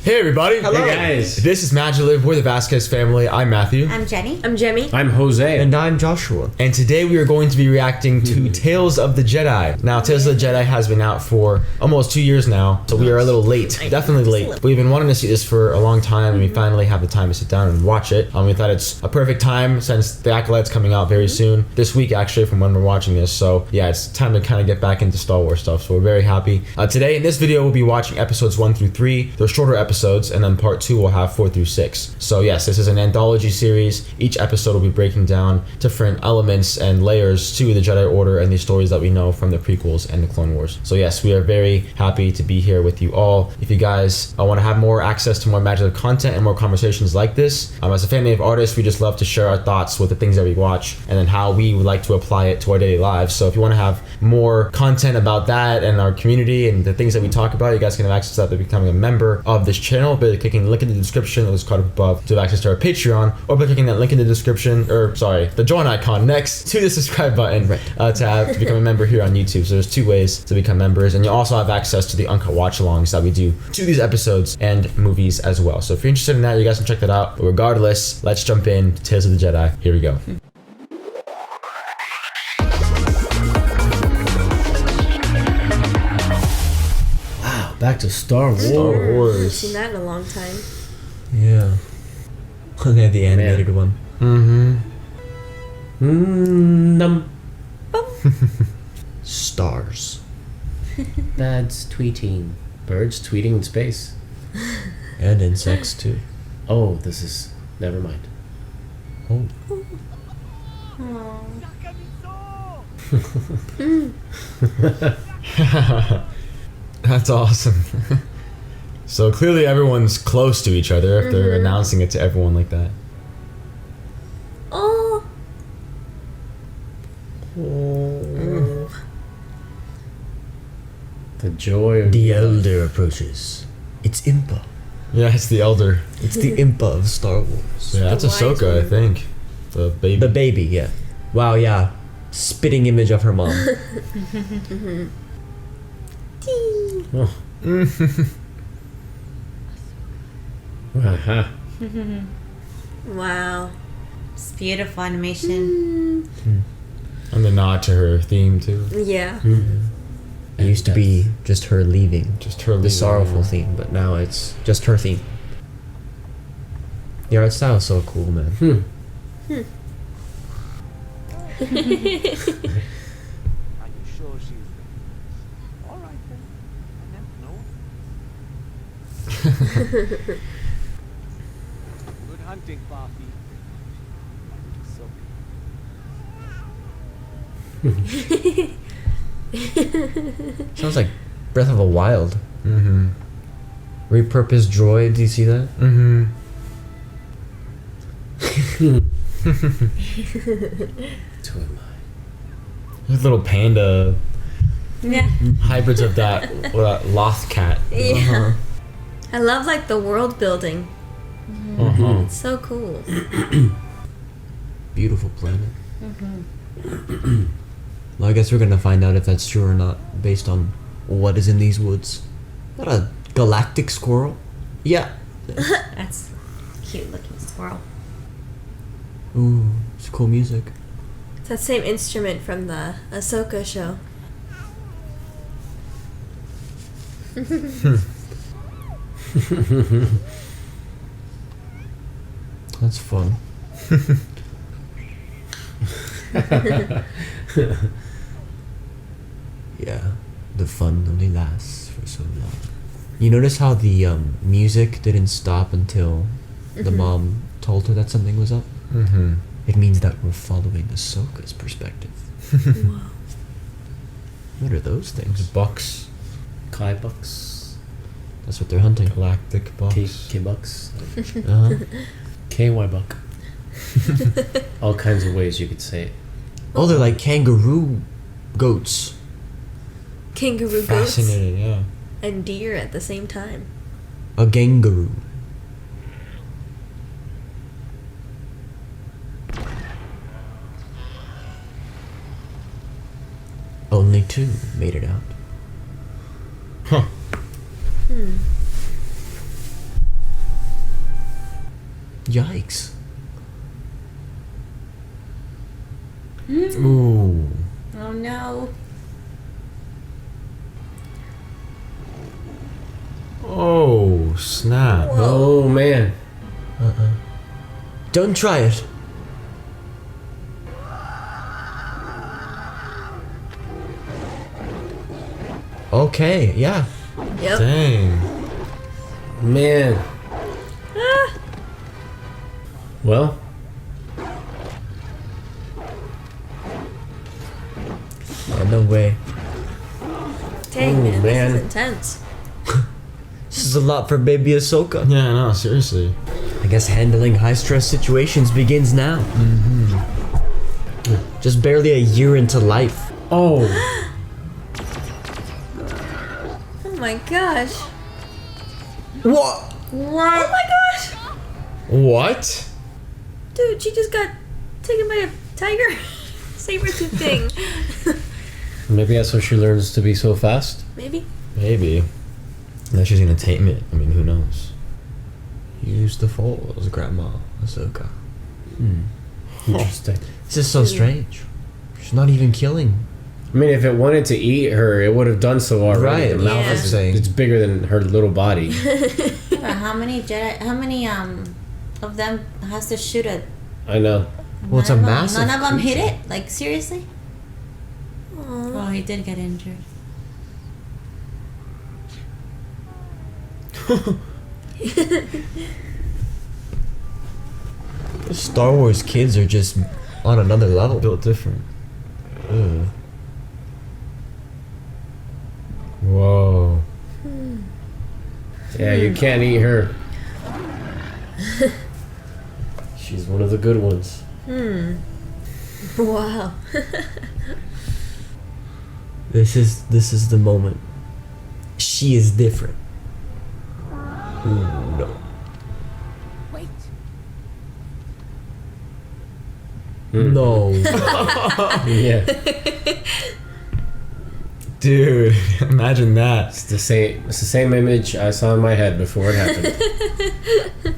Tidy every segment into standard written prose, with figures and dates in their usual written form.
Hey everybody! Hello. Hey guys! This is MaJeliv. We're the Vasquez family. I'm Matthew. I'm Jenny. I'm Jemmy. I'm Jose. And I'm Joshua. And today we are going to be reacting to Tales of the Jedi. Now, Tales of the Jedi has been out for almost 2 years now, so we are a little late. Definitely late. We've been wanting to see this for a long time, and we finally have the time to sit down and watch it. We thought it's a perfect time since the Acolyte's coming out very soon. This week, actually, from when we're watching this. So, yeah, it's time to kind of get back into Star Wars stuff, so we're very happy. Today, in this video, we'll be watching episodes 1 through 3. They're shorter episodes, and then part 2 will have 4 through 6. So yes, this is an anthology series. Each episode will be breaking down different elements and layers to the Jedi Order and the stories that we know from the prequels and the Clone Wars. So yes, we are very happy to be here with you all. If you guys want to have more access to more MaJeliv content and more conversations like this, as a family of artists, we just love to share our thoughts with the things that we watch and then how we would like to apply it to our daily lives. So if you want to have more content about that and our community and the things that we talk about, you guys can have access to that by becoming a member of this channel by clicking the link in the description or this card above to have access to our Patreon, or by clicking that link in the description, the join icon next to the subscribe button to become a member here on YouTube. So there's 2 ways to become members, and you also have access to the UNCUT watch-alongs that we do to these episodes and movies as well. So if you're interested in that, you guys can check that out. But regardless, let's jump in to Tales of the Jedi. Here we go. Back to Star Wars. Star I haven't Wars. seen that in a long time. Yeah. They had the animated one. Stars. Dad's tweeting. Birds tweeting in space. And insects too. Oh, this is... Never mind. Oh. That's awesome. So clearly everyone's close to each other if they're announcing it to everyone like that. Oh. The joy of... The Elder approaches. It's Impa. Yeah, it's the Elder. It's the Impa of Star Wars. Yeah, that's The wise Ahsoka, I one. think. The baby. The baby, yeah. Wow, yeah. Spitting image of her mom. Oh. Uh-huh. Wow. It's beautiful animation. And the nod to her theme too. Yeah. It used to be just her leaving. Just her The leaving. sorrowful theme, but now it's just her theme. The art style is so cool, man. Are you sure she's... Alright then. I meant no. Good hunting, Papi. So, Sounds like Breath of the Wild. Mm-hmm. Repurposed droid, do you see that? Mm-hmm. Who am There's little panda Yeah. hybrids of that loth cat. Yeah. I love like the world building. Uh-huh. It's so cool. Beautiful planet. Well, I guess we're gonna find out if that's true or not based on what is in these woods. Is that a galactic squirrel? Yeah. That's a cute looking squirrel. Ooh, it's cool music. It's that same instrument from the Ahsoka show. That's fun. Yeah, the fun only lasts for so long. You notice how the music didn't stop until the mom told her that something was up? Mm-hmm. It means that we're following Ahsoka's perspective. Wow. What are those things? Bucks. I? Kai Bucks. That's what they're hunting. Galactic bucks. K Bucks. Uh-huh. KY Buck. All kinds of ways you could say it. Oh, they're like kangaroo goats. Kangaroo goats Fascinating, yeah. and deer at the same time. A gangaroo. Only 2 made it out. Huh. Yikes. Ooh. Oh no. Oh, snap. Oh man. Don't try it. Okay, yeah. Yep. Dang. Man. Well, Oh, no way. Dang, Ooh, man, man. this is intense. This is a lot for baby Ahsoka. Yeah, no, seriously. I guess handling high stress situations begins now. Just barely a year into life. oh, Oh my gosh. What? What? Oh my gosh. What? Dude, she just got taken by a tiger. Saber-tooth thing. maybe that's why she learns to be so fast. Maybe. Maybe. Now she's gonna tame it. I mean, who knows? Use the Force, Grandma Ahsoka. Interesting. This is so strange. She's not even killing. I mean, if it wanted to eat her, it would have done so already. Right, The mouth yeah. is saying. it's bigger than her little body. How many Jedi? How many of them has to shoot at? I know. Well, it's a None of 'em- massive None of them hit creature. it. Like seriously? Oh, he did get injured. The Star Wars kids are just on another level. Built different. Ugh. Whoa. Yeah, you can't eat her. She's one of the good ones. Wow. This is the moment. She is different. Ooh, no. Wait. No. Yeah, Dude, imagine that. it's the same image I saw in my head before it happened.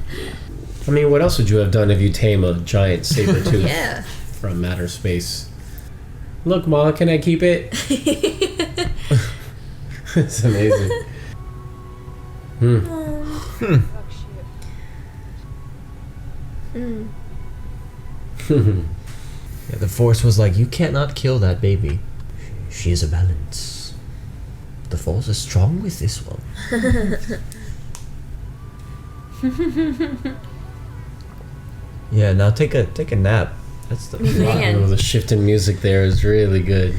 I mean, what else would you have done if you tame a giant saber tooth Yeah. from outer space? Look, Ma, can I keep it? It's amazing. Fuck shit. Yeah, the Force was like, you cannot kill that baby. She is a balance. The Force is strong with this one. Yeah, now take a nap. That's the Man. Oh, the shift in music there is really good.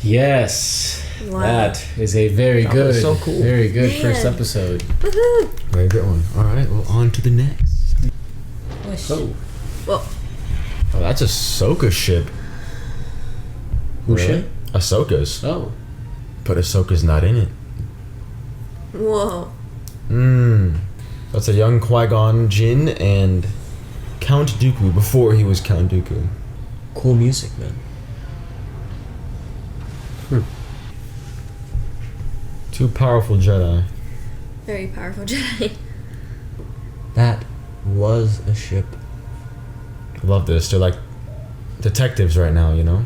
Yes. Wow. That is a very That good, was so cool. very good Man. first episode. Woohoo. Very good one. All right, well, on to the next. Oh, Well, Oh, that's Ahsoka's ship. who Really? shit? Ahsoka's. Oh, But Ahsoka's not in it. whoa. That's a young Qui-Gon Jinn and Count Dooku before he was Count Dooku. cool music, man. Two powerful Jedi. Very powerful Jedi. That was a ship. I love this. They're like detectives right now, you know?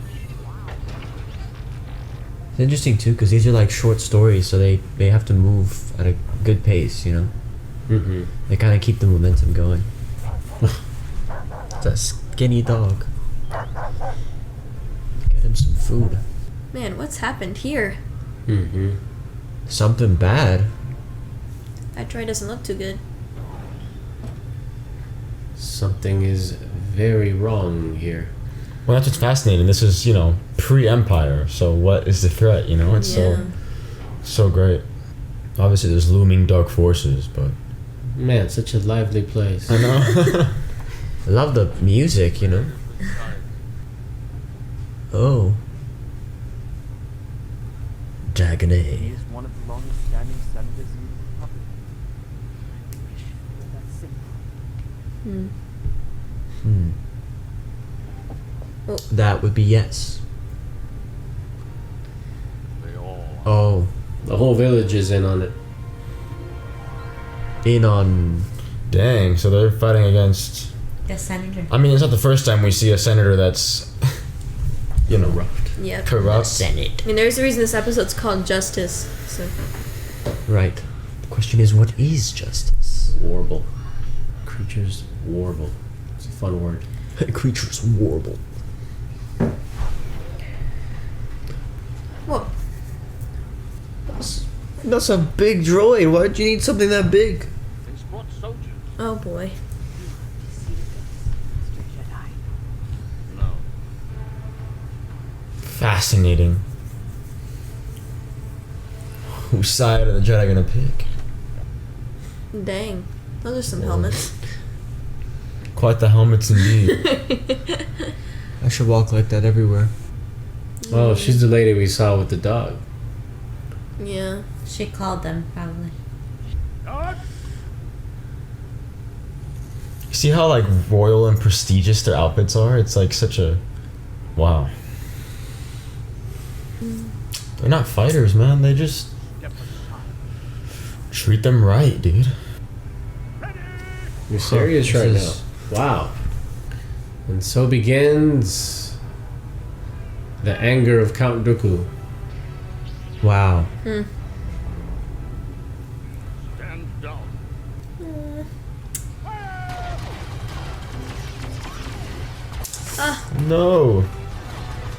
It's interesting too, because these are like short stories, so they have to move at a good pace, you know? mm-hmm. They kind of keep the momentum going. It's a skinny dog. Get him some food. Man, what's happened here? Mm-hmm. Something bad. That droid doesn't look too good. Something is very wrong here. Well, that's what's fascinating. This is, you know, pre-Empire. So what is the threat, you know? It's Yeah. so great. Obviously, there's looming dark forces, but... Man, such a lively place. I know. I love the music, you know? Oh. He Dagonet. is one of the longest standing senators in the Republic. I wish it were that simple. That would be yes. Oh. The whole village is in on it. In on Dang, so they're fighting against... The senator. I mean, it's not the first time we see a senator that's, you know, Yep. corrupt. Senate. I mean, there's a reason this episode's called Justice. So Right. The question is, what is justice? Warble. Creatures warble. It's a fun word. Creatures warble. whoa. That's a big droid. Why'd you need something that big? They spot soldiers. Oh boy. Mr. Jedi. No. Fascinating. Whose side are the Jedi gonna pick? Dang. Those are some helmets. Quite the helmets indeed. I should walk like that everywhere. Oh, she's the lady we saw with the dog. Yeah. She called them, probably. See how like royal and prestigious their outfits are? It's like such a... Wow. They're not fighters, man. They just... treat them right, dude. You're serious This right is- now. Wow. And so begins the anger of Count Dooku. Wow. Stand down. No.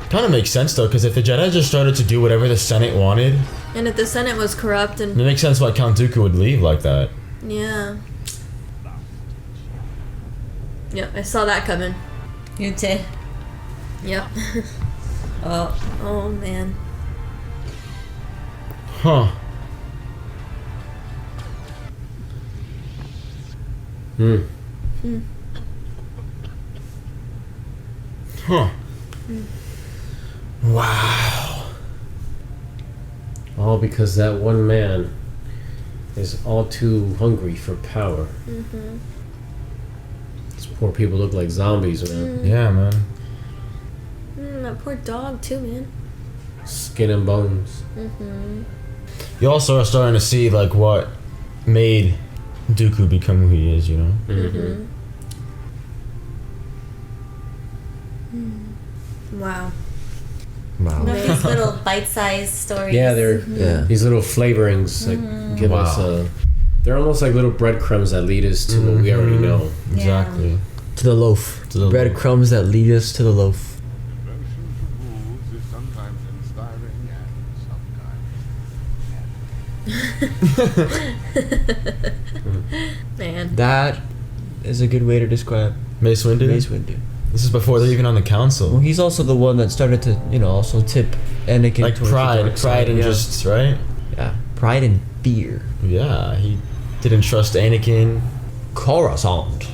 Kind of makes sense though, because if the Jedi just started to do whatever the Senate wanted, And if the Senate was corrupt it and makes sense why Count Dooku would leave like that. yeah. Yep, I saw that coming. You did. Yep. Oh. Oh man. Huh. Hmm. Huh. Wow. All because that one man is all too hungry for power. These poor people look like zombies, man. Yeah, man. That poor dog too, man. Skin and bones. You also are starting to see like what made Dooku become who he is, you know? Mm-hmm. Wow. Wow. You know, these little bite-sized stories. Yeah, they're Yeah. these little flavorings that give us Wow. they're almost like little breadcrumbs that lead us to what we already know. Exactly. To the loaf. To the Breadcrumbs that lead us to the loaf. Devotion to rules is sometimes inspiring and sometimes Man. That is a good way to describe Mace Windu? Mace Windu. This is before they're even on the Well, council. he's also the one that started to, also tip Anakin Like towards the dark pride side. and Yeah. just, right? Yeah, pride and fear. Yeah, he didn't trust Anakin. Coruscant.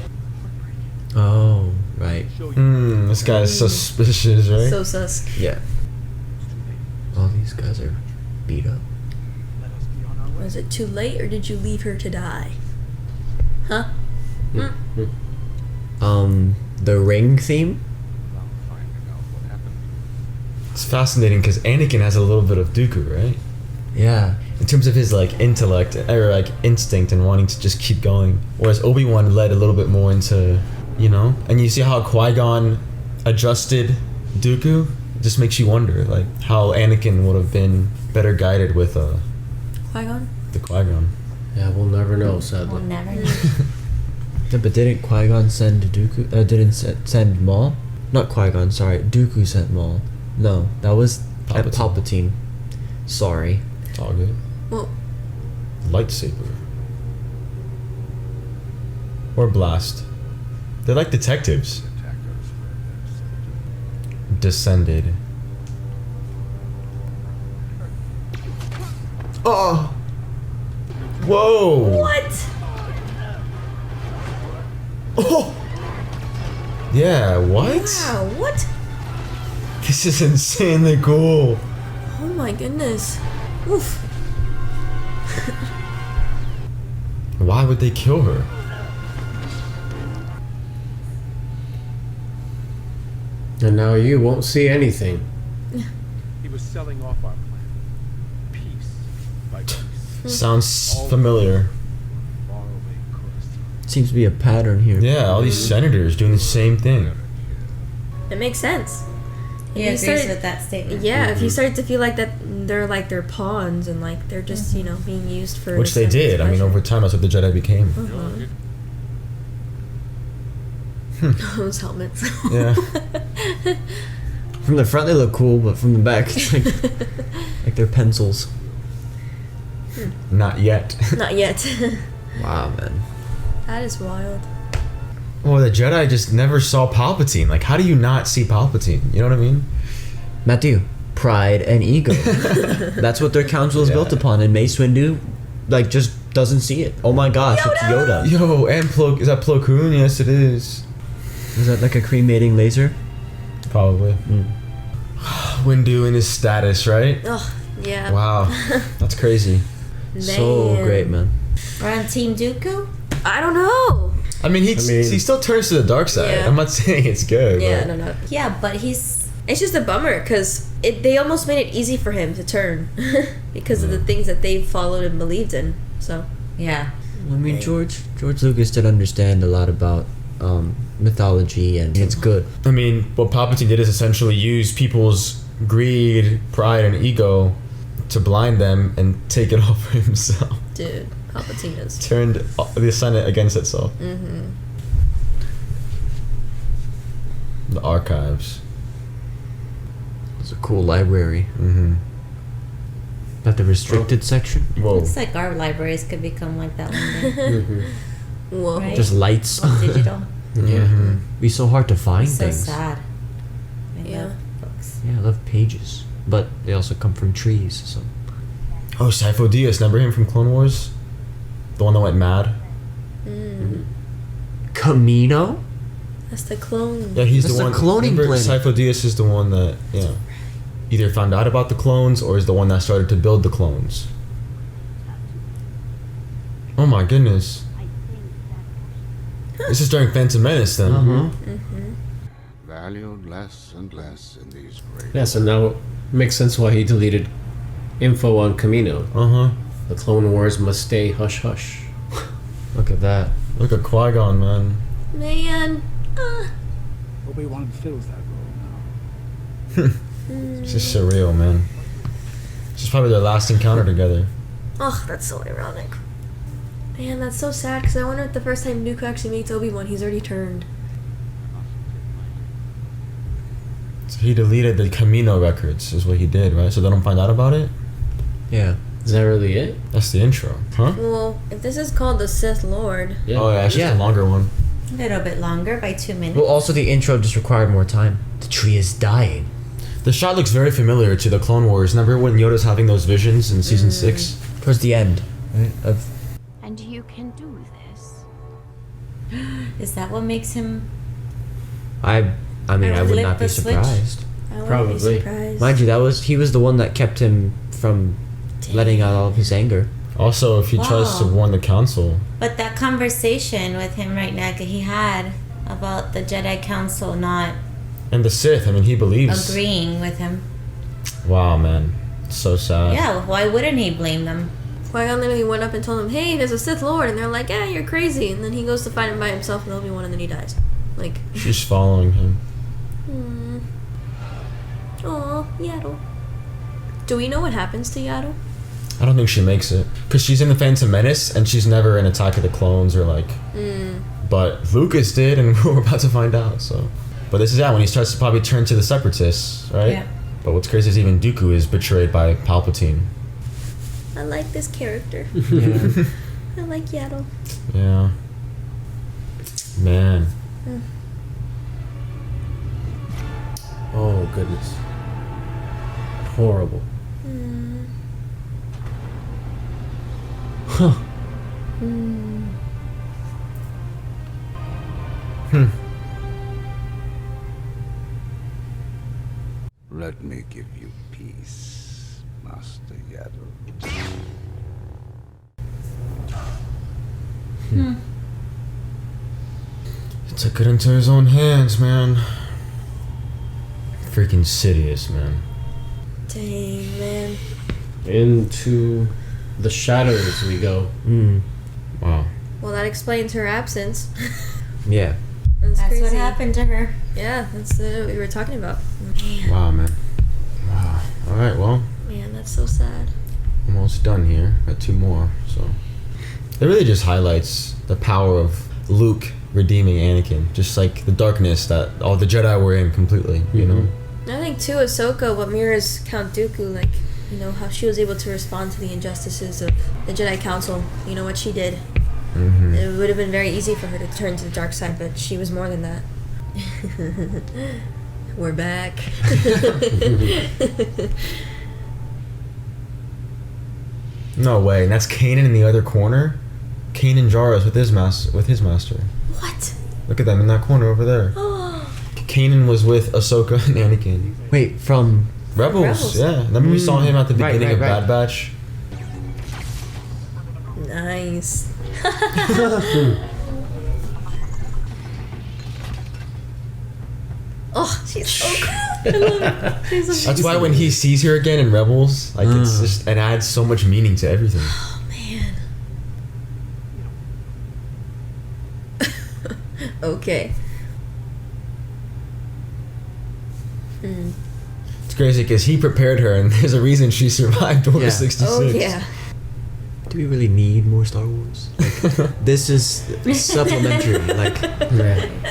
Oh, right. This guy's suspicious, right? So sus. Yeah. All these guys are beat up. let us be on our way. Was it too late or did you leave her to die? Huh? The ring theme? Without finding out what happened. It's fascinating because Anakin has a little bit of Dooku, right? Yeah. In terms of his like intellect or like instinct and wanting to just keep going, whereas Obi-Wan led a little bit more into, and you see how Qui-Gon adjusted Dooku. It just makes you wonder like how Anakin would have been better guided with Qui-Gon? the Qui-Gon. Yeah, we'll never know, We'll sadly. never know. Yeah, but didn't Qui-Gon send Dooku? Didn't send Maul? Not Qui-Gon, sorry. Dooku sent Maul. No, that was Palpatine. Palpatine. Sorry. It's all good. Well, Lightsaber or blast. They're like detectives. Attackers were their Descended. Oh. Whoa. what? Oh. Yeah. What? Wow, what? This is insanely cool. Oh my goodness. Oof. Why would they kill her? And now you won't see anything. He was selling off our plan. Piece by piece. Sounds familiar. Far away Coruscant. Seems to be a pattern here. Yeah, all these senators doing the same thing. It makes sense. He You agrees started- with that statement. Yeah, if you start to feel like that they're like their pawns and like they're just being used for Which they some did. I mean, pleasure. over time, that's what the Jedi became. Those helmets. Yeah. From the front they look cool, but from the back it's like they're pencils. Not yet. Not yet. Wow, man. That is wild. Well, the Jedi just never saw Palpatine. Like, how do you not see Palpatine? You know what I mean? Matthew, pride and ego. That's what their council is built upon, and Mace Windu, like, just doesn't see it. Oh my gosh, it's Yoda. Yo, and is that Plo Koon? Yes, it is. Is that like a cremating laser? Probably. Windu and his status, right? Oh, yeah. Wow, that's crazy. So Man. great, man. We're on Team Dooku? I don't know. I mean, he still turns to the dark side. Yeah. I'm not saying it's good. Yeah, but I don't know. Yeah, but he's... It's just a bummer because they almost made it easy for him to turn because of the things that they followed and believed in. So Yeah. I mean, George Lucas did understand a lot about mythology, and it's good. I mean, what Palpatine did is essentially use people's greed, pride, and ego to blind them and take it all for himself. dude, Palpatine is. Turned the Senate against itself. The archives. It's a cool library. But the restricted section, Whoa. Looks like our libraries could become like that one day. Whoa. Right? just lights. Digital. Yeah. Be so hard to find So things. sad. I Yeah. love books. Yeah, I love pages, but they also come from trees. So Oh, Sifo Dyas. Remember him from Clone Wars? The one that went mad? Camino. That's the clone. Yeah, he's That's the the one. cloning remember, planet. Sifo Dyas is the one that, either found out about the clones or is the one that started to build the clones. Oh my goodness. This is during Phantom Menace then. Valued less and less in these great. Yeah, so now it makes sense why he deleted info on Camino. The Clone Wars must stay hush hush. Look at that. Look at Qui-Gon, man. Man. Obi-Wan fills that role now. It's just surreal, man. This is probably their last encounter together. Oh, that's so ironic. Man, that's so sad because I wonder if the first time Dooku actually meets Obi-Wan, he's already turned. So he deleted the Camino records, is what he did, right? So they don't find out about it? Yeah. Is that really it? That's the intro, huh? Well, if this is called the Sith Lord, Yeah. Oh, yeah, it's just Yeah. a longer one. A little bit longer by 2 minutes. Well, also the intro just required more time. The tree is dying. The shot looks very familiar to the Clone Wars. Remember when Yoda's having those visions in Season 6? Towards the end, right? Of And you can do this. Is that what makes him... I mean, I would Flip not be the switch? surprised. I wouldn't Probably. be surprised. Mind you, he was the one that kept him from letting out all of his anger. Also, if he tries to Wow. warn the Council. But that conversation with him right now that he had about the Jedi Council not And the Sith, I mean, he believes. agreeing with him. Wow, man. It's so sad. Yeah, why wouldn't he blame them? Qui-Gon literally went up and told him, hey, there's a Sith Lord. And they're like, yeah, you're crazy. And then he goes to fight him by himself with Obi-Wan and then he dies. Like, She's following him. aw, Yaddle. Do we know what happens to Yaddle? I don't think she makes it. Because she's in the Phantom Menace, and she's never in Attack of the Clones or like... But Lucas did, and we're about to find out, so... But this is when he starts to probably turn to the Separatists, right? Yeah. But what's crazy is even Dooku is betrayed by Palpatine. I like this character. Yeah. I like Yaddle. Yeah. Man. Oh, goodness. Horrible. Let me give you peace, Master Yaddle. He took it into his own hands, man. Freaking Sidious, man. Dang, man. Into the shadows we go. Wow. Well, that that explains her absence. Yeah. That's That's crazy. what happened to her. Yeah, that's what we were talking about. Wow, man. Wow. All right, well, Man, that's so sad. almost done here. Got 2 more, so it really just highlights the power of Luke redeeming Anakin, just like the darkness that all the Jedi were in completely. You know. I think too, Ahsoka, what mirrors Count Dooku, like, you know, how she was able to respond to the injustices of the Jedi Council. You know what she did. Mm-hmm. It would have been very easy for her to turn to the dark side, but she was more than that. We're back. No way. And that's Kanan in the other corner. Kanan Jarrus with his master. What? Look at them in that corner over there. Kanan was with Ahsoka and Anakin. Wait, from Rebels. Yeah. Remember we saw him at the Right, beginning right, of right. Bad Batch. Nice. Oh, she's so cool. I love it. She's amazing. That's why when he sees her again in Rebels, like it's just it adds so much meaning to everything. Oh, man. Okay. It's crazy because he prepared her, and there's a reason she survived Order Yeah. 66. Oh, yeah. Do we really need more Star Wars? Like, this is supplementary. Like,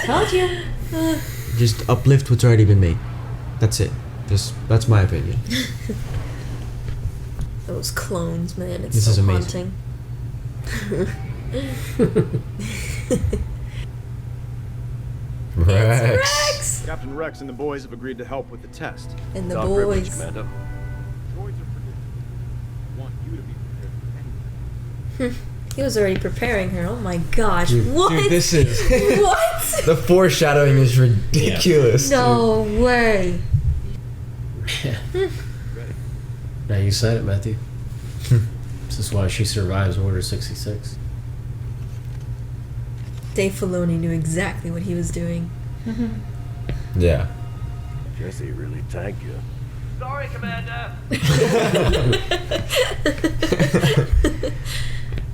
Told you. just uplift what's already been made. That's it. That's my opinion. Those clones, man. It's This so is amazing. haunting. Rex. Captain Rex and the boys have agreed to help with the test. And the Without privilege, boys. Commander. Droids are predicted. Want you to be prepared for anything. He was already preparing her. Oh my gosh. What? Dude, this is What? the foreshadowing is ridiculous. No way. Now you said it, Matthew. This is why she survives Order 66. Dave Filoni knew exactly what he was doing. Dude. Yeah. Jesse really tanked you. Sorry, Commander.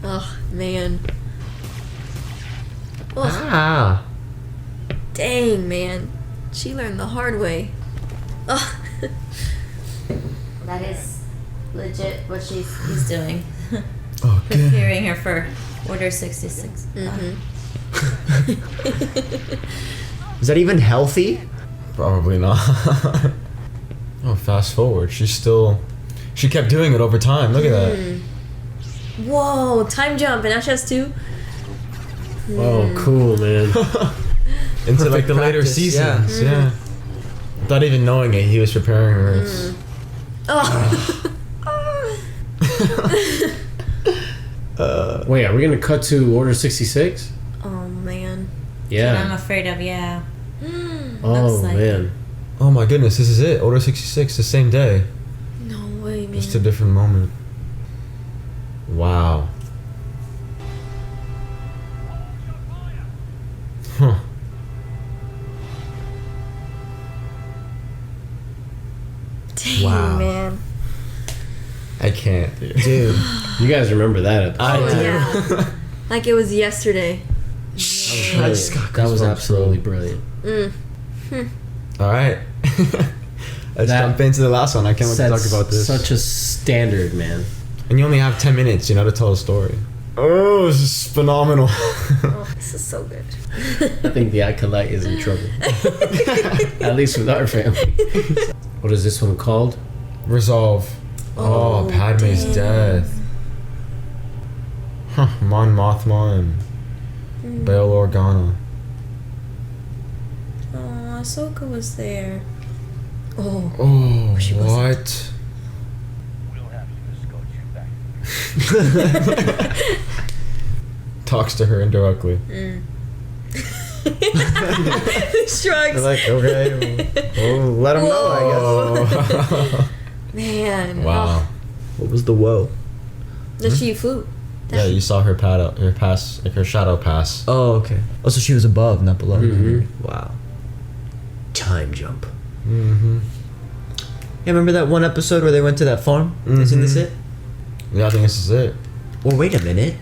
Oh, man. Oh, Ah. dang, man. She learned the hard way. Oh. That is legit what he's doing. Okay. Preparing her for Order 66. Is that even healthy? Probably not. Oh, fast forward. She kept doing it over time. Look at that. Whoa, time jump, and Ash has 2? Oh, cool, man. Into like Perfect the later practice, seasons. Yeah. Without even knowing it, he was preparing her. It's- Wait, are we gonna cut to Order 66? Oh, man. I'm Yeah. afraid of, yeah. Oh, looks like man. Oh my goodness, this is it. Order 66, the same day. No way, man. Just a different moment. Wow. Huh. Dang, Wow. man. I can't, dude. Dude. You guys remember that episode? I Oh, do. yeah. Like it was yesterday. I just got That was goosebumps, absolutely bro. brilliant. All right. Let's That jump into the last one. I can't wait to talk Sets about this. Such a standard, man. And you only have 10 minutes, to tell a story. Oh, this is phenomenal. Oh, this is so good. I think the Acolyte is in trouble. At least with our family. What is this one called? Resolve. Oh, Padme's damn. death. Huh, Mon Mothma and Bail Organa. Oh, Ahsoka was there. Oh, Oh, she what? We'll have to escort you back. Talks to her indirectly. shrugs. They're like, okay, well, let them know, I guess. Oh. Man. Wow. What was the woe? Oh, no, she flew. Yeah, you saw her pass, like her shadow pass. Oh, okay. Oh, so she was above, not below. Mhm. Wow. Time jump. Mm-hmm. Yeah, remember that one episode where they went to that farm? Isn't this it? Yeah, I think this is it. Well, wait a minute.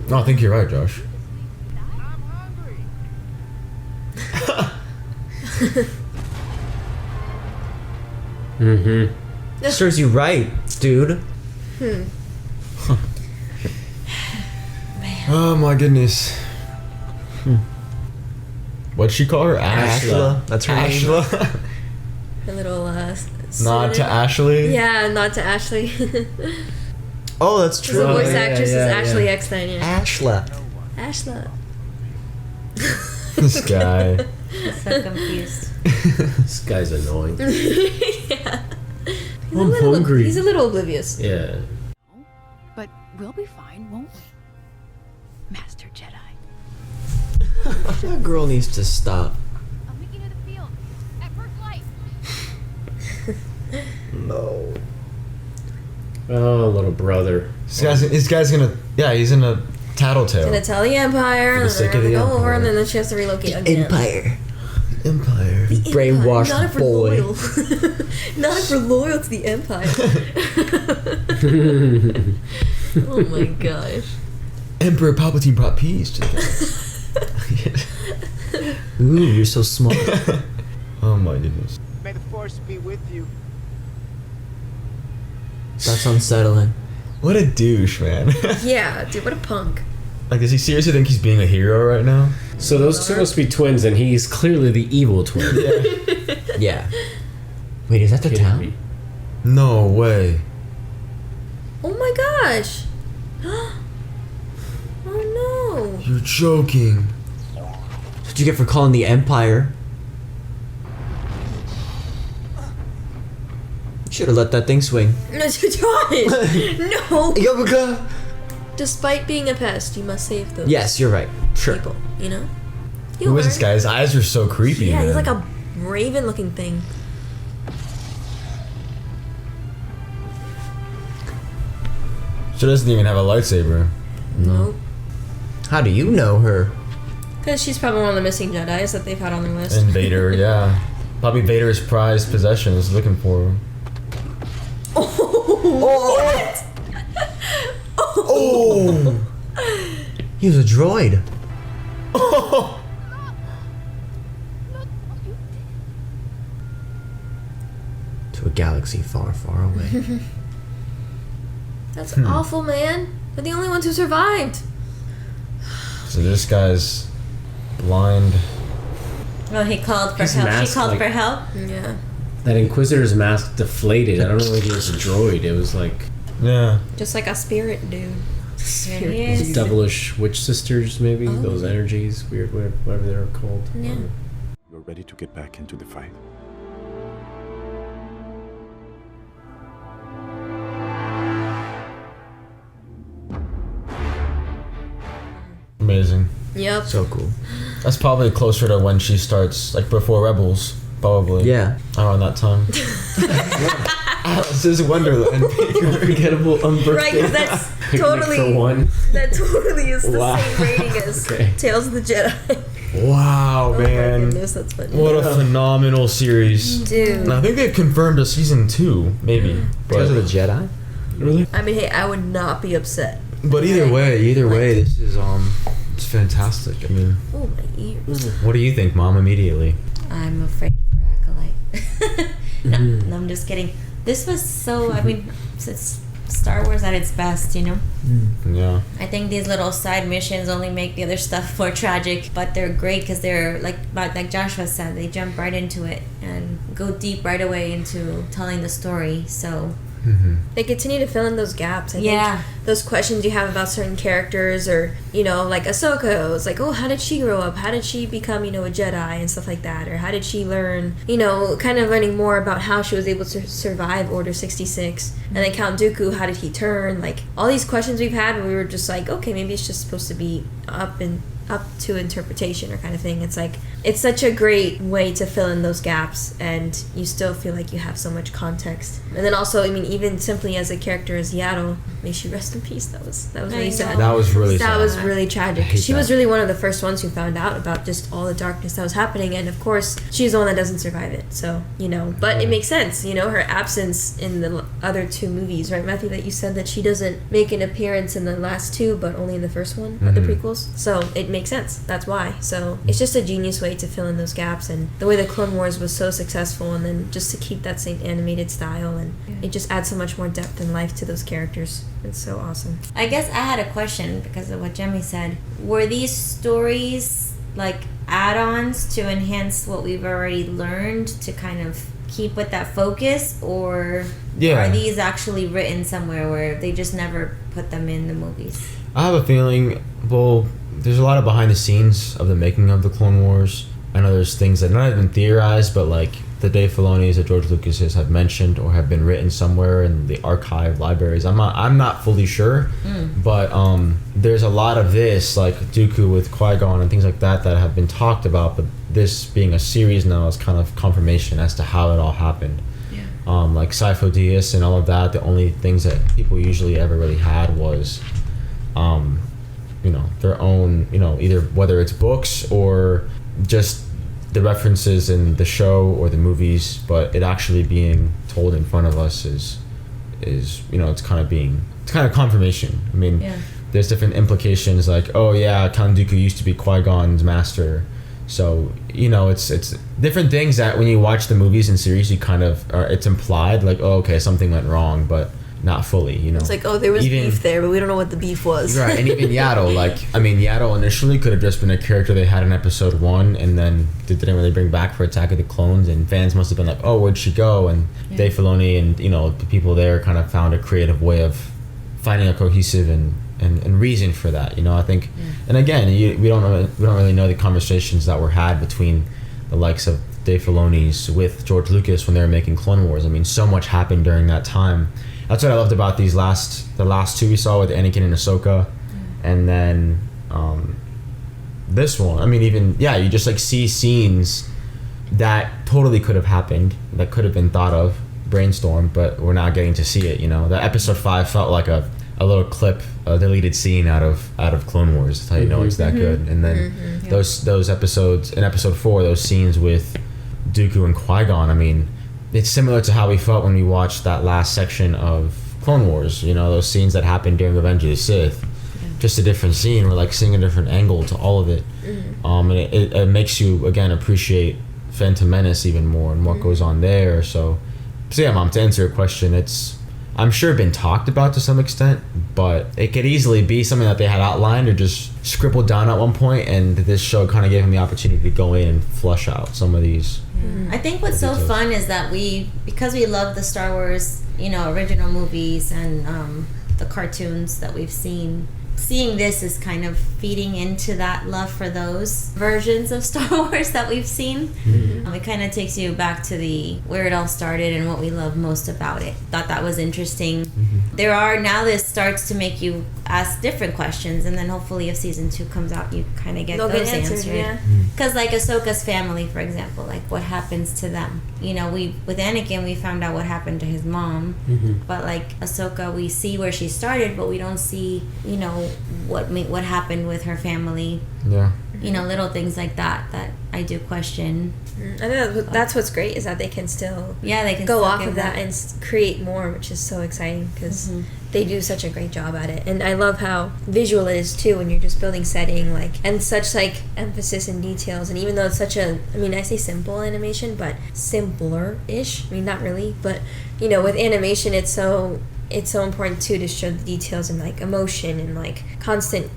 No, I think you're right, Josh. I'm hungry. Serves you right, dude. Oh my goodness. What'd she call her? Ashla. That's her name. Ashla. A little Nod to pseudonym. Ashley. Yeah, nod to Ashley. Oh, that's The true. voice yeah, actress yeah, is Ashley yeah. Eckstein. Yeah. Ashla. Ashla. This guy. So confused. This guy's annoying. Yeah. I'm hungry. He's a little oblivious. Yeah. But we'll be fine, won't we? Master Jedi. That girl needs to stop. I'll meet you near the field. At first light. No. Oh, little brother. This guy's gonna. Yeah, he's in a tattletale. Gonna tell the Empire, For the and sake then of the go over, Empire. and then she has to relocate again. Empire. Empire. Brainwashed Not for boy. loyal. Not for loyal to the Empire. Oh my gosh. Emperor Palpatine brought peace to the Ooh, you're so smart. Oh my goodness. May the force be with you. That's unsettling. What a douche, man. Yeah, dude, what a punk. Like, does he seriously think he's being a hero right now? So those two must be twins, and he's clearly the evil twin. Yeah. Wait, is that the Kidding town? me. No way. Oh my gosh. Oh no. You're joking. That's what you get for calling the Empire. Should have let that thing swing. No, Josh. No. Yobuka! Despite being a pest, you must save those Yes, you're right. Sure. people, you know? Who is this guy? His eyes are so creepy. Yeah, he's man. like a raven looking thing. She doesn't even have a lightsaber. Nope. How do you know her? Because she's probably one of the missing Jedis that they've had on their list. And Vader, yeah. Probably Vader's prized possession is looking for him. What? Oh! He was a droid. Oh! To a galaxy far, far away. That's awful, man. They're the only ones who survived. So this guy's blind. Oh, he called for His help. She mask, called like- for help. Yeah. That Inquisitor's mask deflated. I don't know if he was a droid. It was like Yeah. Just like a spirit dude. There he those is. devilish witch sisters, maybe. Oh. Those energies, weird, whatever they're called. Yeah. You're ready to get back into the fight. Amazing. Yep. So cool. That's probably closer to when she starts, like before Rebels, probably. Yeah. Around that time. Alice's Wonderland. Unforgettable unbirthday. Right, because that's Picnic totally for one. that totally is the Wow. same rating as Okay. Tales of the Jedi. Wow, Oh my man. goodness, that's funny. What a phenomenal series. Dude. And I think they've confirmed a season 2, maybe. Tales of the But, Jedi? really? I mean, hey, I would not be upset. But either way, this is it's fantastic. I mean, Oh, my ears. what do you think, Mom? Immediately. I'm afraid for Acolyte. No, I'm just kidding. This was so, I mean, it's Star Wars at its best, you know? Yeah. I think these little side missions only make the other stuff more tragic, but they're great because they're, like Joshua said, they jump right into it and go deep right away into telling the story, so... They continue to fill in those gaps. I Yeah. think those questions you have about certain characters, or like Ahsoka. It's like, oh, how did she grow up? How did she become, a Jedi and stuff like that? Or how did she learn? Kind of learning more about how she was able to survive Order 66. And then Count Dooku, how did he turn? Like all these questions we've had, where we were just like, okay, maybe it's just supposed to be up to interpretation or kind of thing. It's like it's such a great way to fill in those gaps, and you still feel like you have so much context. And then also, I mean, even simply as a character as Yaddle, may she rest in peace. That was I really know. sad. That was really sad. That was really tragic. I hate She was that. really one of the first ones who found out about just all the darkness that was happening, and of course, she's the one that doesn't survive it. So, but it makes sense, her absence in the other two movies, right, Matthew, that you said that she doesn't make an appearance in the last two, but only in the first one of the prequels. So, it makes sense. That's why. So, it's just a genius way to fill in those gaps, and the way the Clone Wars was so successful, and then just to keep that same animated style, and it just adds so much more depth and life to those characters. It's so awesome. I guess I had a question because of what Jemmy said. Were these stories like add-ons to enhance what we've already learned to kind of keep with that focus, or are these actually written somewhere where they just never put them in the movies? I have a feeling, well, there's a lot of behind the scenes of the making of the Clone Wars. I know there's things that not have been theorized, but like the Dave Filoni's that George Lucas have mentioned or have been written somewhere in the archive libraries. I'm not fully sure, but there's a lot of this, like Dooku with Qui-Gon and things like that have been talked about, but this being a series now is kind of confirmation as to how it all happened. Like Sifo Dyas and all of that, the only things that people usually ever really had was their own, either whether it's books or just the references in the show or the movies, but it actually being told in front of us is it's kind of confirmation. I mean, there's different implications, like, oh yeah, Count Dooku used to be Qui-Gon's master, so it's different things that when you watch the movies and series, you kind of it's implied, like, oh, okay, something went wrong, but not fully, It's like, oh, there was beef there, but we don't know what the beef was. Right, and even Yaddle, Yaddle initially could have just been a character they had in episode 1 and then didn't really bring back for Attack of the Clones, and fans must have been like, oh, where'd she go? And Dave Filoni and, the people there kind of found a creative way of finding a cohesive and reason for that, I think. And again, we don't really know the conversations that were had between the likes of Dave Filoni's with George Lucas when they were making Clone Wars. I mean, so much happened during that time. That's what I loved about the last two we saw with Anakin and Ahsoka, and then this one. I mean, you just like see scenes that totally could have happened, that could have been thought of, brainstormed, but we're not getting to see it. That episode 5 felt like a little clip, a deleted scene out of Clone Wars. That's how you know it's that good. And then those episodes in episode 4, those scenes with Dooku and Qui-Gon. I mean, it's similar to how we felt when we watched that last section of Clone Wars, those scenes that happened during Revenge of the Sith. Just a different scene. We're like seeing a different angle to all of it. And it makes you, again, appreciate Phantom Menace even more and what goes on there. So yeah, Mom, to answer your question, it's, I'm sure, been talked about to some extent, but it could easily be something that they had outlined or just scribbled down at one point, and this show kind of gave them the opportunity to go in and flush out some of these. I think what's so fun is that because we love the Star Wars, original movies and the cartoons that we've seen, seeing this is kind of feeding into that love for those versions of Star Wars that we've seen. It kind of takes you back to where it all started and what we love most about it. Thought that was interesting. Now this starts to make you ask different questions, and then hopefully if season 2 comes out, you kind of get those answered. Because like Ahsoka's family, for example, like what happens to them? With Anakin, we found out what happened to his mom, but like Ahsoka, we see where she started, but we don't see, what happened with her family. Little things like that I do question. I think that's what's great, is that they can still they can go off of that and create more, which is so exciting because they do such a great job at it. And I love how visual it is too, when you're just building setting, and such emphasis and details. And even though it's such I say simple animation, but simpler-ish. Not really, but with animation, it's so important too to show the details and emotion and constant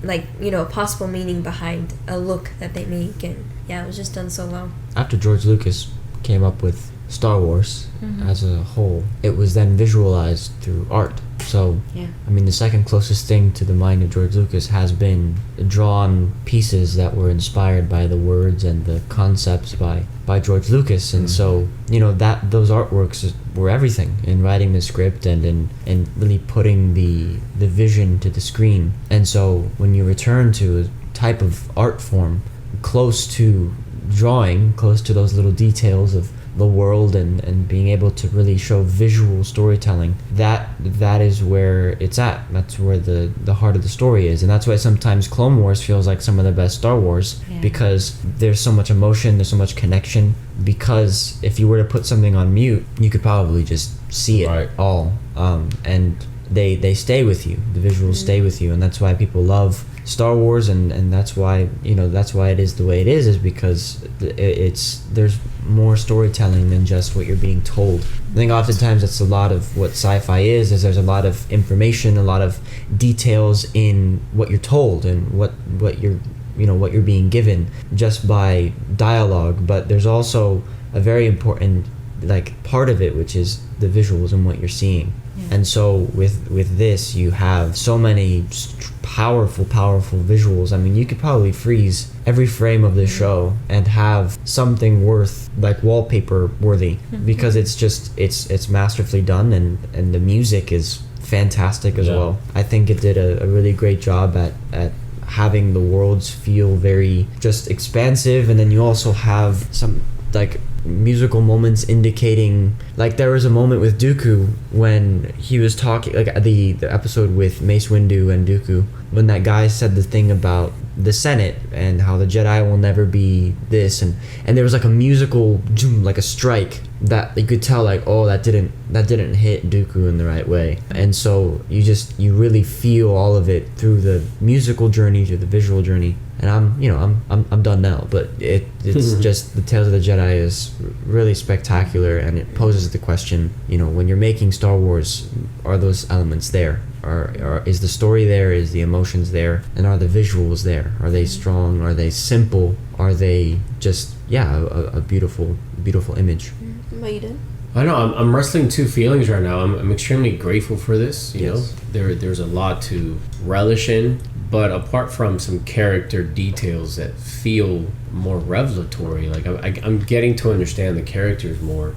possible meaning behind a look that they make. And it was just done so well. After George Lucas came up with Star Wars as a whole, it was then visualized through art. So, the second closest thing to the mind of George Lucas has been drawn pieces that were inspired by the words and the concepts by George Lucas. And so, those artworks were everything in writing the script and in really putting the vision to the screen. And so when you return to a type of art form close to drawing, close to those little details of the world and being able to really show visual storytelling, that is where it's at. That's where the heart of the story is. And that's why sometimes Clone Wars feels like some of the best Star Wars, because there's so much emotion, there's so much connection. Because if you were to put something on mute, you could probably just see it all. And they stay with you. The visuals stay with you, and that's why people love Star Wars, and that's why that's why it is the way it is because there's more storytelling than just what you're being told. I think oftentimes that's a lot of what sci-fi is there's a lot of information, a lot of details in what you're told and what you're what you're being given just by dialogue, but there's also a very important part of it, which is the visuals and what you're seeing. And so with this, you have so many powerful visuals. I mean, you could probably freeze every frame of this show and have something worth wallpaper worthy, because it's masterfully done, and the music is fantastic as well. I think it did a really great job at having the worlds feel very just expansive, and then you also have some musical moments indicating, there was a moment with Dooku when he was talking, the episode with Mace Windu and Dooku, when that guy said the thing about the Senate and how the Jedi will never be this, and there was a musical a strike that you could tell that didn't hit Dooku in the right way. And so you really feel all of it through the musical journey, through the visual journey. And I'm done now, but it's just the Tales of the Jedi is really spectacular, and it poses the question, when you're making Star Wars, are those elements there? Or is the story there? Is the emotions there? And are the visuals there? Are they strong? Are they simple? Are they just a beautiful image? What you did? I know I'm wrestling two feelings right now. I'm extremely grateful for this. You know, there's a lot to relish in, but apart from some character details that feel more revelatory, I'm getting to understand the characters more.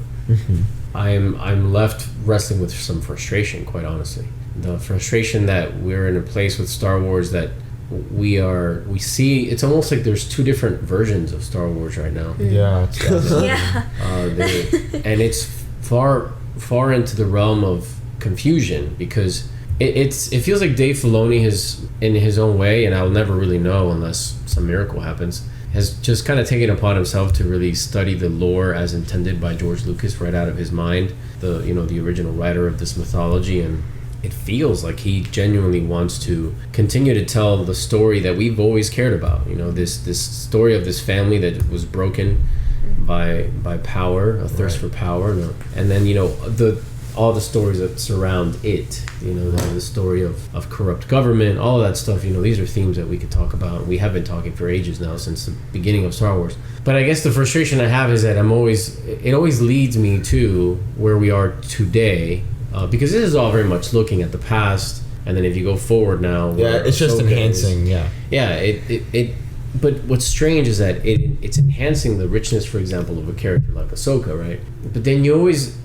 I'm left wrestling with some frustration, quite honestly. The frustration that we're in a place with Star Wars that we see, it's almost like there's two different versions of Star Wars right now. Yeah. And it's far into the realm of confusion, because it feels like Dave Filoni has, in his own way, and I'll never really know unless some miracle happens, has just kind of taken upon himself to really study the lore as intended by George Lucas right out of his mind, the original writer of this mythology. And it feels like he genuinely wants to continue to tell the story that we've always cared about. This story of this family that was broken by power, a thirst for power, and then all the stories that surround it. The story of corrupt government, all of that stuff. These are themes that we could talk about. We have been talking for ages now, since the beginning of Star Wars. But I guess the frustration I have is that it always leads me to where we are today. Because this is all very much looking at the past, and then if you go forward now, it's just enhancing. But what's strange is that it's enhancing the richness, for example, of a character like Ahsoka, right? But then you always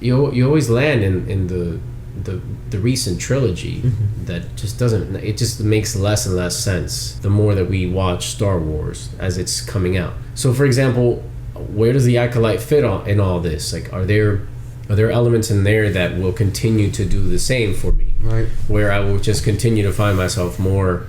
land in the recent trilogy that just doesn't. It just makes less and less sense the more that we watch Star Wars as it's coming out. So, for example, where does the Acolyte fit in all this? Are there elements in there that will continue to do the same for me? Right. Where I will just continue to find myself more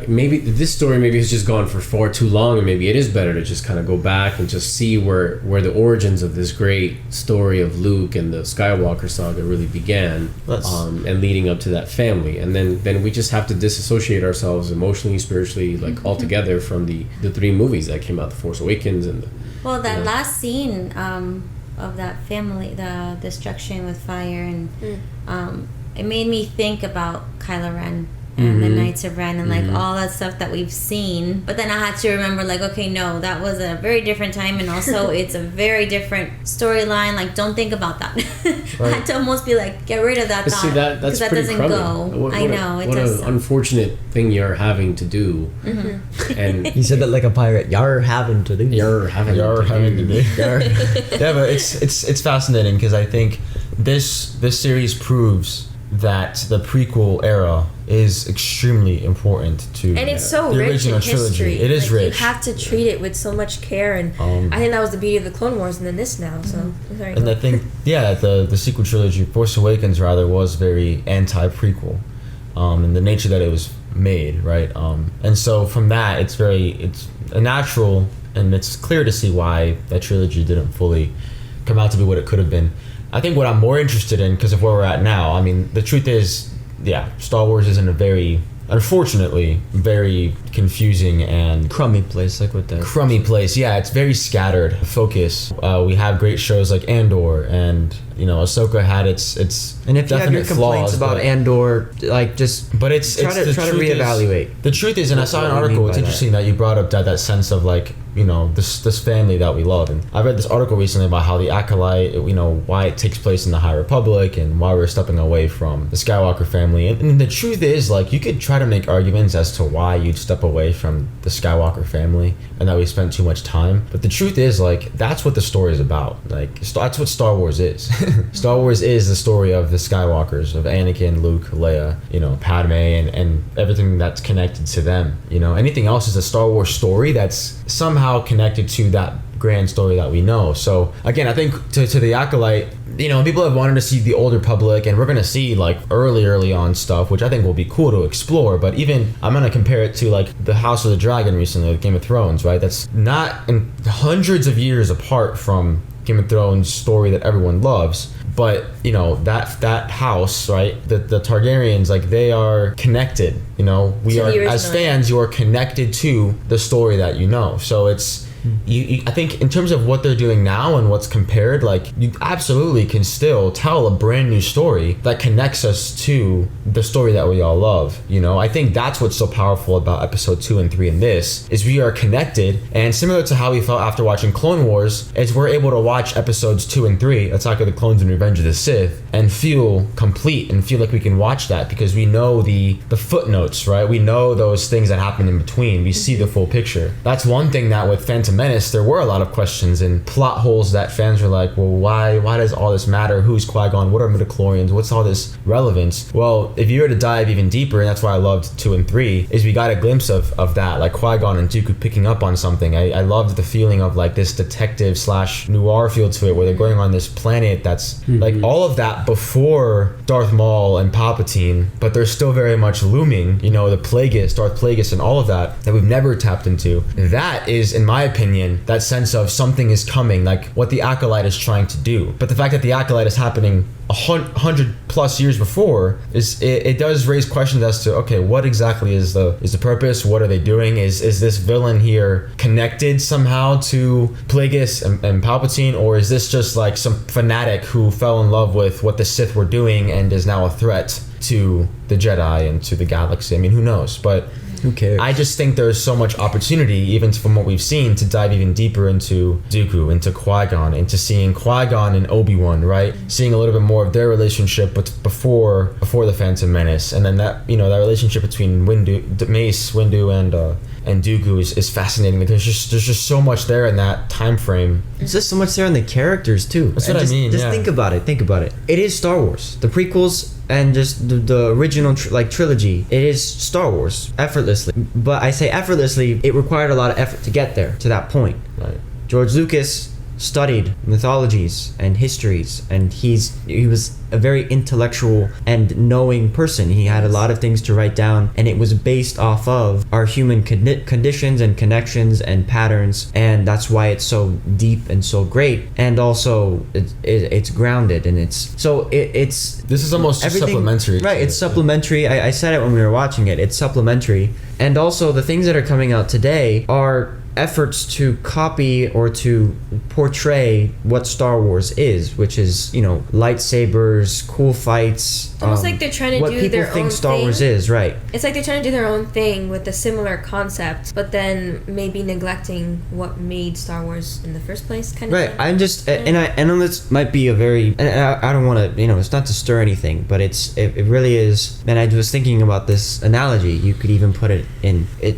maybe this story has just gone for far too long, and maybe it is better to just kind of go back and just see where the origins of this great story of Luke and the Skywalker saga really began, and leading up to that family. And then we just have to disassociate ourselves emotionally, spiritually, altogether from the three movies that came out, The Force Awakens and that last scene of that family, the destruction with fire, and it made me think about Kylo Ren and the Knights of Ren, and all that stuff that we've seen. But then I had to remember, okay, no, that was a very different time, and also it's a very different storyline. Don't think about that. I had to almost be get rid of that thought, that's that pretty doesn't crummy. go. I know it what does. What an unfortunate thing you're having to do. And he said that like a pirate. You're having to do. You're having to do. Yeah, but it's fascinating, because I think this series proves that the prequel era is extremely important to And it's so the rich original in trilogy. history. It is like, rich. You have to treat it with so much care, and I think that was the beauty of the Clone Wars and then this now. So, sorry. And I think, the sequel trilogy, Force Awakens rather, was very anti-prequel, in the nature that it was made, right? And so from that, it's a natural, and it's clear to see why that trilogy didn't fully come out to be what it could have been. I think what I'm more interested in, because of where we're at now, I mean, the truth is, Star Wars is in a very, unfortunately, very confusing and crummy place, like with that. Crummy place, yeah. It's very scattered focus. We have great shows like Andor, and Ahsoka had its and if you have your definite complaints flaws, about Andor, like just but try to reevaluate. The truth is, and I saw an article. It's interesting that you brought up that sense of like this family that we love, and I read this article recently about how the Acolyte, why it takes place in the High Republic and why we're stepping away from the Skywalker family. And the truth is, like, you could try to make arguments as to why you'd step away from the Skywalker family and that we spent too much time. But the truth is, like, that's what the story is about. Like, that's what Star Wars is. Star Wars is the story of the Skywalkers, of Anakin, Luke, Leia, Padme, and everything that's connected to them. Anything else is a Star Wars story that's somehow connected to that grand story that we know. So again, I think to the Acolyte, people have wanted to see the Old Republic, and we're going to see like early on stuff, which I think will be cool to explore. But even I'm going to compare it to like the House of the Dragon recently, like Game of Thrones, right? That's not in hundreds of years apart from Game of Thrones story that everyone loves. But that house, right? The Targaryens, like, they are connected. We are, as fans, you are connected to the story that you know. So it's I think in terms of what they're doing now and what's compared, like, you absolutely can still tell a brand new story that connects us to the story that we all love. I think that's what's so powerful about episode 2 and 3 in this, is we are connected, and similar to how we felt after watching Clone Wars, is we're able to watch episodes 2 and 3, Attack of the Clones and Revenge of the Sith, and feel complete and feel like we can watch that because we know the footnotes, right? We know those things that happen in between. We see the full picture. That's one thing that with Phantom Menace, there were a lot of questions and plot holes that fans were like, well, why does all this matter? Who's Qui-Gon? What are midichlorians? What's all this relevance? Well, if you were to dive even deeper, and that's why I loved 2 and 3, is we got a glimpse of that, like Qui-Gon and Dooku picking up on something. I loved the feeling of like this detective / noir feel to it, where they're going on this planet that's like all of that before Darth Maul and Palpatine, but they're still very much looming, the Plagueis, Darth Plagueis, and all of that we've never tapped into. That is, in my opinion, that sense of something is coming, like what the Acolyte is trying to do. But the fact that the Acolyte is happening 100+ years before it does raise questions as to, okay, what exactly is the purpose? What are they doing? Is this villain here connected somehow to Plagueis and Palpatine, or is this just like some fanatic who fell in love with what the Sith were doing and is now a threat to the Jedi and to the galaxy? I mean, who knows? But who cares? I just think there's so much opportunity, even from what we've seen, to dive even deeper into Dooku, into Qui-Gon, into seeing Qui-Gon and Obi-Wan, right? Seeing a little bit more of their relationship, but before the Phantom Menace, and then that that relationship between Mace Windu and Dooku is fascinating. There's just so much there in that time frame. There's just so much there in the characters too. That's what I mean. Just think about it. It is Star Wars. The prequels and just the original trilogy. It is Star Wars effortlessly. But I say effortlessly. It required a lot of effort to get there to that point. Right. George Lucas studied mythologies and histories, and he was a very intellectual and knowing person. He had a lot of things to write down, and it was based off of our human conditions and connections and patterns, and that's why it's so deep and so great. And also it's grounded, and it's this is almost supplementary, right? It's supplementary. I said it when we were watching it. It's supplementary. And also the things that are coming out today are efforts to copy or to portray what Star Wars is, which is, lightsabers, cool fights. Almost like they're trying to do their own thing. What people think Star Wars is, right? It's like they're trying to do their own thing with a similar concept, but then maybe neglecting what made Star Wars in the first place, kind of. Right. Thing. I'm just, and I know this might be a very, and I don't want to, it's not to stir anything, but it really is. And I was thinking about this analogy. You could even put it in it.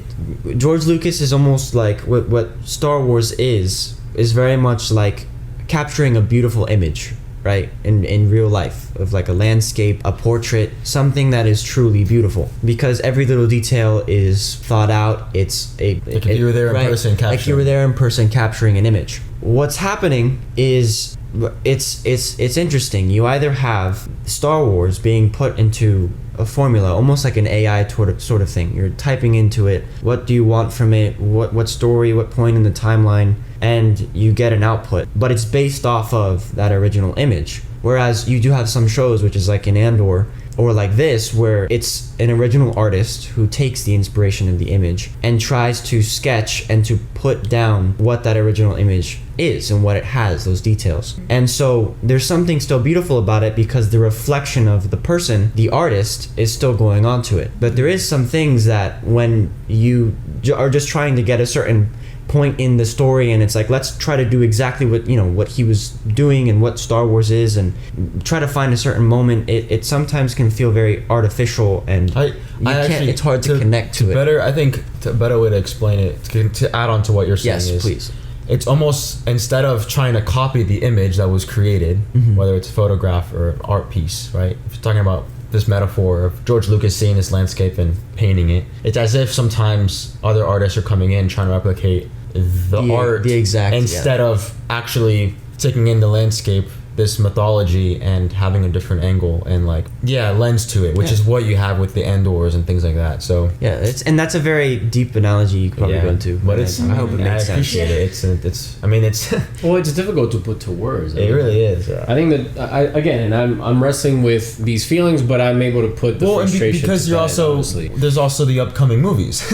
George Lucas is almost like what Star Wars is very much like capturing a beautiful image, right? In real life, of like a landscape, a portrait, something that is truly beautiful, because every little detail is thought out. Like if you were there in person capturing. Like you were there in person capturing an image. What's happening is it's interesting. You either have Star Wars being put into a formula, almost like an AI sort of thing. You're typing into it, what do you want from it, what story, what point in the timeline, and you get an output. But it's based off of that original image. Whereas you do have some shows, which is like in Andor, or like this, where it's an original artist who takes the inspiration of the image and tries to sketch and to put down what that original image is and what it has, those details. And so there's something still beautiful about it, because the reflection of the person, the artist, is still going on to it. But there is some things that when you are just trying to get a certain point in the story, and it's like, let's try to do exactly what he was doing and what Star Wars is, and try to find a certain moment, it sometimes can feel very artificial, and it's hard to connect to it. I think a better way to explain it, to add on to what you're saying, yes, please. It's almost, instead of trying to copy the image that was created, whether it's a photograph or an art piece, right? If you're talking about this metaphor of George Lucas seeing this landscape and painting it, it's as if sometimes other artists are coming in trying to replicate the art, the exact, instead of actually taking in the landscape, this mythology, and having a different angle and lens to it, which is what you have with the Andors and things like that. So that's a very deep analogy you could probably go into, but I hope it makes sense. I appreciate it. Well, it's difficult to put to words. It really is. I think that I'm wrestling with these feelings, but I'm able to put the frustration because you're also there's also the upcoming movies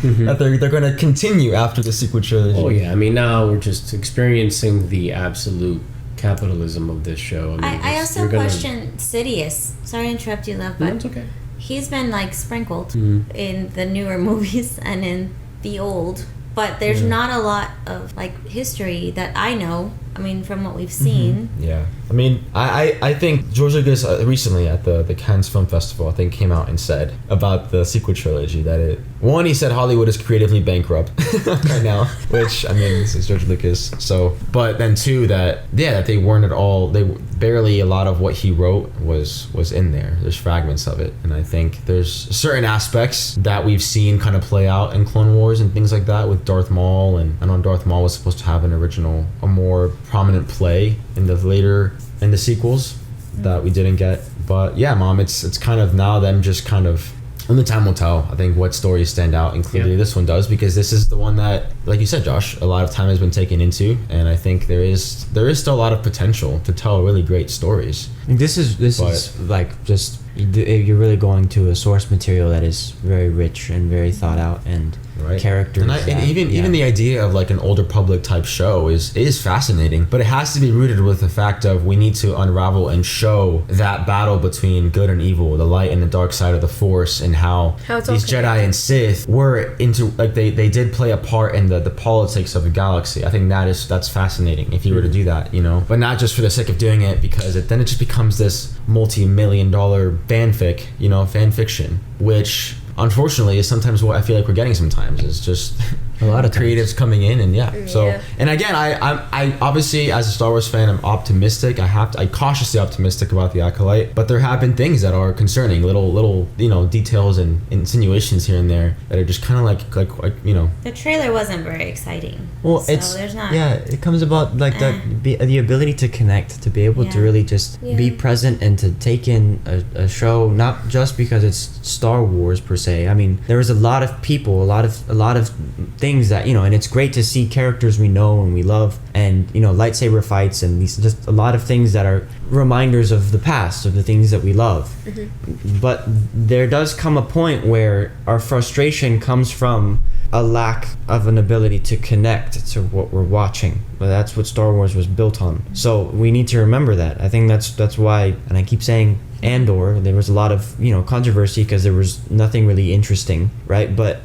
that they're going to continue after the sequel trilogy. Oh yeah, I mean, now we're just experiencing the absolute capitalism of this show. I also question Sidious. Sorry to interrupt you, love, but no, it's okay. He's been sprinkled in the newer movies and in the old, but there's not a lot of history that I know. I mean, from what we've seen. Yeah. I mean, I think George Lucas recently at the Cannes Film Festival, I think, came out and said about the sequel trilogy that he said Hollywood is creatively bankrupt right now, which, I mean, this is George Lucas. So, but then two, that they weren't at all, barely a lot of what he wrote was in there. There's fragments of it. And I think there's certain aspects that we've seen kind of play out in Clone Wars and things like that with Darth Maul. And I know Darth Maul was supposed to have a more prominent play in the sequels that we didn't get. But yeah, Mom, it's kind of now them just kind of, only time will tell, I think, what stories stand out, and clearly this one does, because this is the one that, like you said, Josh, a lot of time has been taken into, and I think there is still a lot of potential to tell really great stories. This is just, you're really going to a source material that is very rich and very thought out, and characters. And even the idea of an older public type show is fascinating, but it has to be rooted with the fact of we need to unravel and show that battle between good and evil, the light and the dark side of the Force, and how these Jedi and Sith were into they did play a part in the politics of the galaxy. I think that's fascinating if you were to do that, but not just for the sake of doing it, because then it just becomes this multi-million-dollar fan fiction, which unfortunately is sometimes what I feel like we're getting sometimes. Is just a lot of creatives coming in, and and again, I obviously, as a Star Wars fan, I'm optimistic. I'm cautiously optimistic about the Acolyte, but there have been things that are concerning, little details and insinuations here and there that are just kind of like The trailer wasn't very exciting. Well, so there's not. Yeah, it comes about the ability to connect, to be able to really just be present and to take in a show, not just because it's Star Wars per se. I mean, there is a lot of people, a lot of things that and it's great to see characters we know and we love, and lightsaber fights, and these just a lot of things that are reminders of the past, of the things that we love. But there does come a point where our frustration comes from a lack of an ability to connect to what we're watching. But that's what Star Wars was built on. So we need to remember that. I think that's why, and I keep saying Andor, there was a lot of controversy because there was nothing really interesting, right? But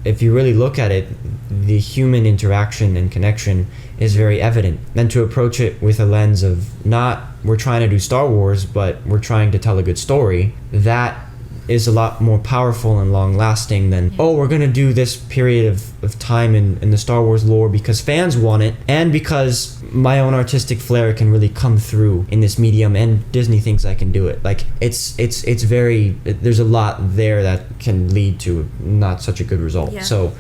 if you really look at it, the human interaction and connection is very evident. And to approach it with a lens of not we're trying to do Star Wars, but we're trying to tell a good story, that is a lot more powerful and long lasting than, oh, we're gonna do this period of time in the Star Wars lore because fans want it and because my own artistic flair can really come through in this medium and Disney thinks I can do it. Like it's very, there's a lot there that can lead to not such a good result. Yeah. So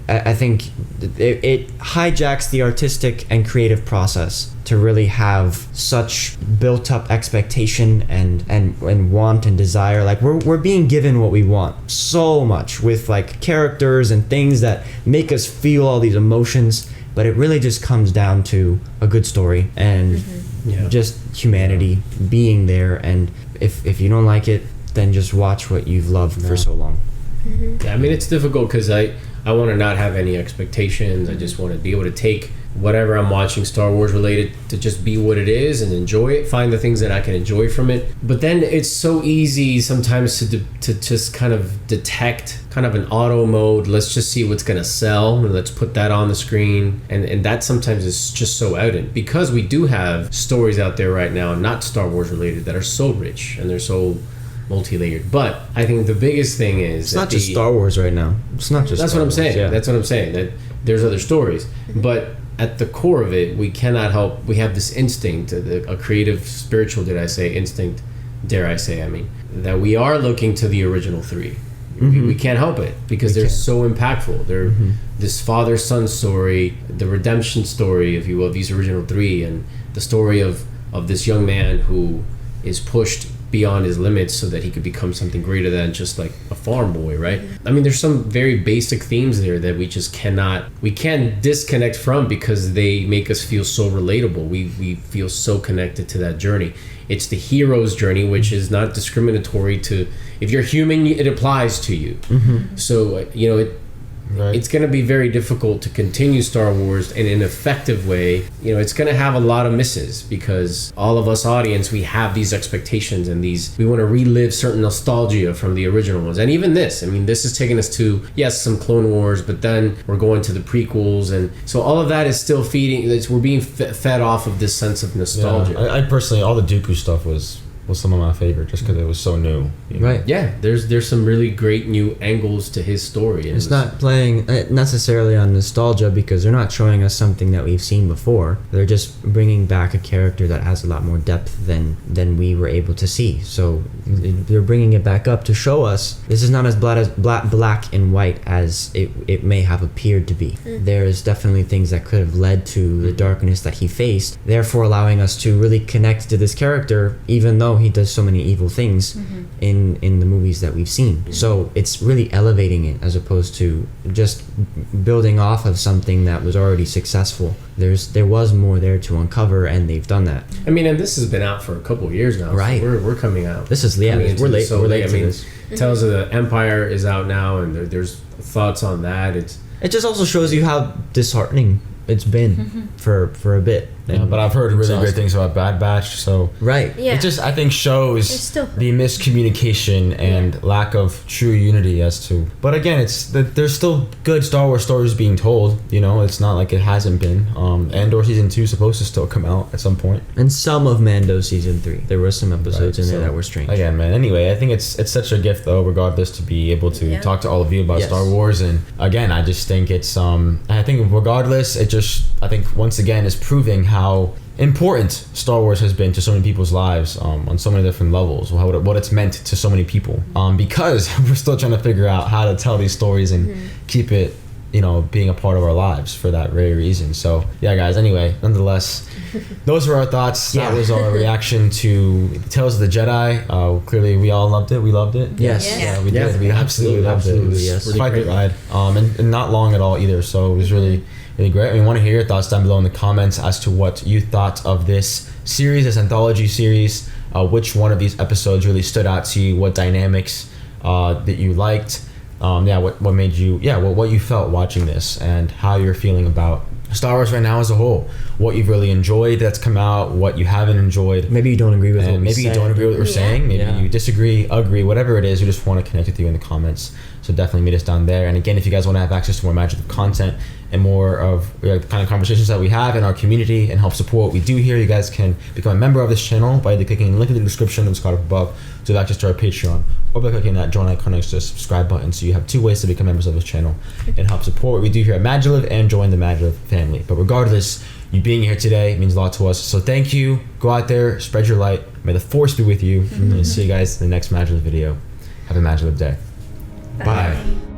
I think it hijacks the artistic and creative process to really have such built up expectation and want and desire. Like we're being given what we want so much with like characters and things that make us feel all these emotions, but it really just comes down to a good story and just humanity being there. And if you don't like it, then just watch what you've loved for so long. Yeah, I mean, it's difficult because I want to not have any expectations. I just want to be able to take whatever I'm watching Star Wars related to just be what it is and enjoy it, find the things that I can enjoy from it. But then it's so easy sometimes to just kind of detect kind of an auto mode. Let's just see what's going to sell and let's put that on the screen. And that sometimes is just so evident because we do have stories out there right now, not Star Wars related, that are so rich and they're so multi-layered. But I think the biggest thing is it's not just Star Wars right now. It's not just that's Star what I'm saying. Wars, yeah. That's what I'm saying, that there's other stories. But at the core of it, we cannot help, we have this instinct, a creative, spiritual, instinct, dare I say, that we are looking to the original three. We can't help it because they're so impactful. They're this father-son story, the redemption story, if you will, of these original three, and the story of this young man who is pushed beyond his limits so that he could become something greater than just like a farm boy, right? I mean, there's some very basic themes there that we just we can't disconnect from because they make us feel so relatable. We feel so connected to that journey. It's the hero's journey, which is not discriminatory to, if you're human, it applies to you. So, it's going to be very difficult to continue Star Wars in an effective way. It's going to have a lot of misses because all of us audience, we have these expectations and we want to relive certain nostalgia from the original ones. And even this is taking us to, yes, some Clone Wars, but then we're going to the prequels. And so all of that is still we're being fed off of this sense of nostalgia. Yeah, I personally, all the Dooku stuff was some of my favorite just because it was so new. Right. Yeah, there's some really great new angles to his story. It's not playing necessarily on nostalgia because they're not showing us something that we've seen before. They're just bringing back a character that has a lot more depth than we were able to see. So they're bringing it back up to show us this is not as black and white as it may have appeared to be. There's definitely things that could have led to the darkness that he faced, therefore allowing us to really connect to this character even though he does so many evil things in the movies that we've seen. So it's really elevating it as opposed to just building off of something that was already successful. There was more there to uncover, and they've done that. And this has been out for a couple of years now. Right. So we're coming out. This is we're late. We're late to this. Tales of the Empire is out now, and there's thoughts on that. It just also shows you how disheartening it's been for a bit. Yeah, but I've heard really great things about Bad Batch, so right. Yeah. It just, I think, shows the miscommunication and lack of true unity as to. But again, there's still good Star Wars stories being told. It's not like it hasn't been. Andor season 2 is supposed to still come out at some point, and some of Mando season 3. There were some episodes in there that were strange. Again, man. Anyway, I think it's such a gift, though, regardless, to be able to talk to all of you about Star Wars. And again, I just think it's I think regardless, I think once again is proving how important Star Wars has been to so many people's lives on so many different levels, what it's meant to so many people, because we're still trying to figure out how to tell these stories and keep it being a part of our lives for that very reason. So yeah, guys, anyway, nonetheless, those were our thoughts. That was our reaction to Tales of the Jedi. Clearly we all loved it. We loved it. Yes. Yeah, we did. We absolutely loved it. It was quite the ride, and not long at all either, so it was really great. We want to hear your thoughts down below in the comments as to what you thought of this series, this anthology series. Which one of these episodes really stood out to you? What dynamics that you liked? What made you? What you felt watching this, and how you're feeling about Star Wars right now as a whole. What you've really enjoyed that's come out, what you haven't enjoyed. Maybe you don't agree with what we maybe you don't agree with what we're saying. Maybe you disagree, agree, whatever it is. We just want to connect with you in the comments. So definitely meet us down there. And again, if you guys want to have access to more MaJeliv content and more of the kind of conversations that we have in our community and help support what we do here, you guys can become a member of this channel by clicking the link in the description of this card above to have access to our Patreon. or by clicking that join icon next to the subscribe button. So you have 2 ways to become members of this channel and help support what we do here at MaJeliv and join the MaJeliv family. But regardless, you being here today means a lot to us. So thank you. Go out there, spread your light. May the force be with you. And see you guys in the next MaJeliv video. Have a MaJeliv day. Bye.